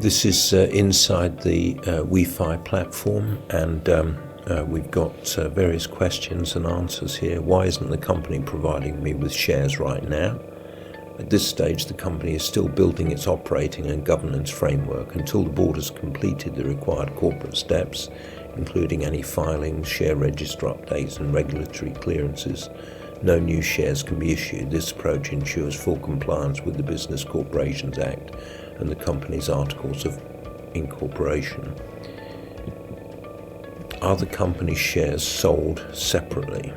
This is inside the WeFi platform, and we've got various questions and answers here. Why isn't the company providing me with shares right now? At this stage, the company is still building its operating and governance framework. Until the board has completed the required corporate steps, including any filings, share register updates and regulatory clearances, no new shares can be issued. This approach ensures full compliance with the Business Corporations Act and the company's articles of incorporation. Are the company's shares sold separately?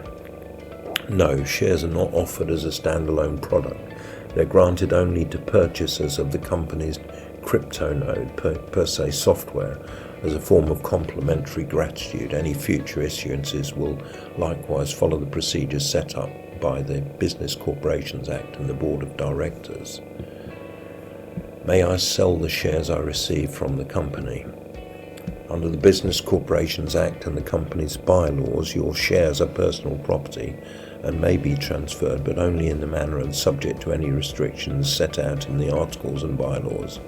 No, shares are not offered as a standalone product. They're granted only to purchasers of the company's crypto node, per se software, as a form of complementary gratitude. Any future issuances will likewise follow the procedures set up by the Business Corporations Act and the Board of Directors. May I sell the shares I receive from the company? Under the Business Corporations Act and the company's bylaws, your shares are personal property and may be transferred, but only in the manner and subject to any restrictions set out in the articles and bylaws.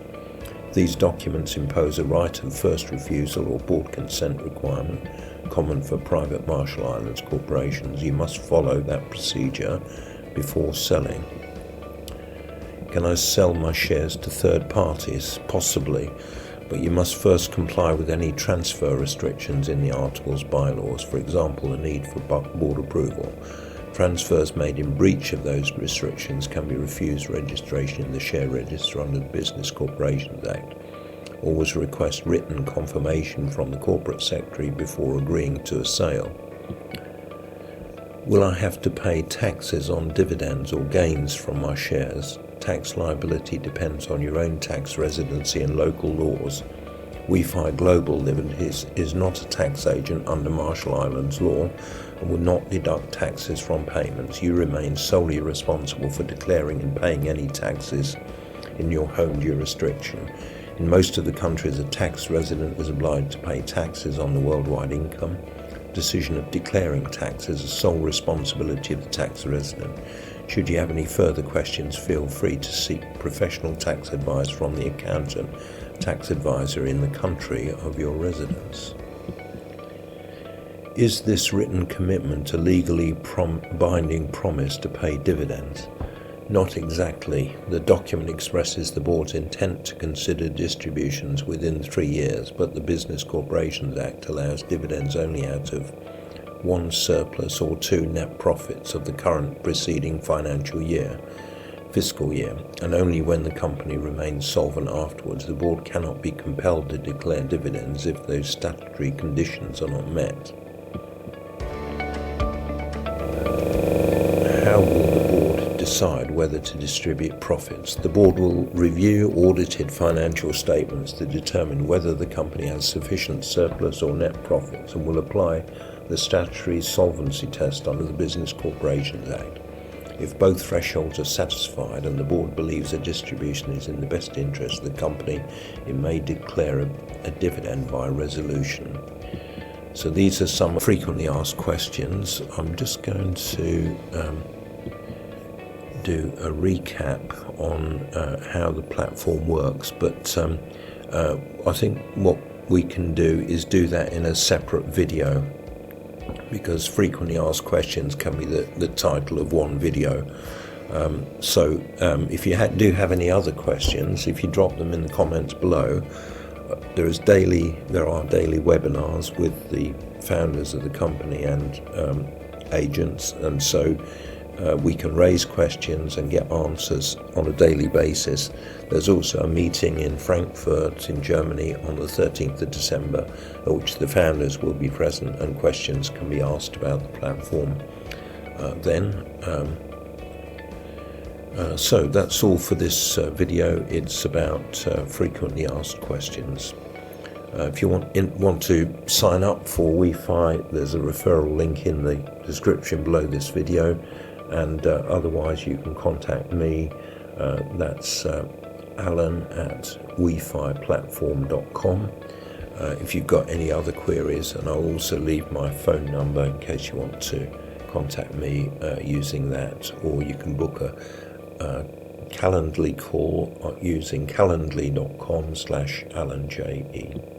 These documents impose a right of first refusal or board consent requirement, common for private Marshall Islands corporations. You must follow that procedure before selling. Can I sell my shares to third parties? Possibly, but you must first comply with any transfer restrictions in the articles bylaws, for example, the need for board approval. Transfers made in breach of those restrictions can be refused registration in the share register under the Business Corporations Act. Always request written confirmation from the corporate secretary before agreeing to a sale. Will I have to pay taxes on dividends or gains from my shares? Tax liability depends on your own tax residency and local laws. WeFi Global Limited is not a tax agent under Marshall Islands law and will not deduct taxes from payments. You remain solely responsible for declaring and paying any taxes in your home jurisdiction. In most of the countries, a tax resident is obliged to pay taxes on the worldwide income. Decision of declaring tax is the sole responsibility of the tax resident. Should you have any further questions, feel free to seek professional tax advice from the accountant, tax advisor in the country of your residence. Is this written commitment a legally binding promise to pay dividends? Not exactly. The document expresses the board's intent to consider distributions within 3 years, but the Business Corporations Act allows dividends only out of 1 surplus or 2 net profits of the current preceding fiscal year, and only when the company remains solvent afterwards. The board cannot be compelled to declare dividends if those statutory conditions are not met. How will the board decide whether to distribute profits? The board will review audited financial statements to determine whether the company has sufficient surplus or net profits, and will apply the statutory solvency test under the Business Corporations Act. If both thresholds are satisfied and the board believes a distribution is in the best interest of the company, it may declare a dividend by resolution. So these are some frequently asked questions. I'm just going to do a recap on how the platform works, but I think what we can do is do that in a separate video, because frequently asked questions can be the title of one video. So if you do have any other questions, if you drop them in the comments below, there are daily webinars with the founders of the company and agents, and so we can raise questions and get answers on a daily basis. There's also a meeting in Frankfurt in Germany on the 13th of December, at which the founders will be present and questions can be asked about the platform So that's all for this video. It's about frequently asked questions. If you want to sign up for WeFi, there's a referral link in the description below this video, and otherwise you can contact me. That's alan@wefiplatform.com. If you've got any other queries, and I'll also leave my phone number in case you want to contact me using that, or you can book a Calendly call using calendly.com/AlanJE.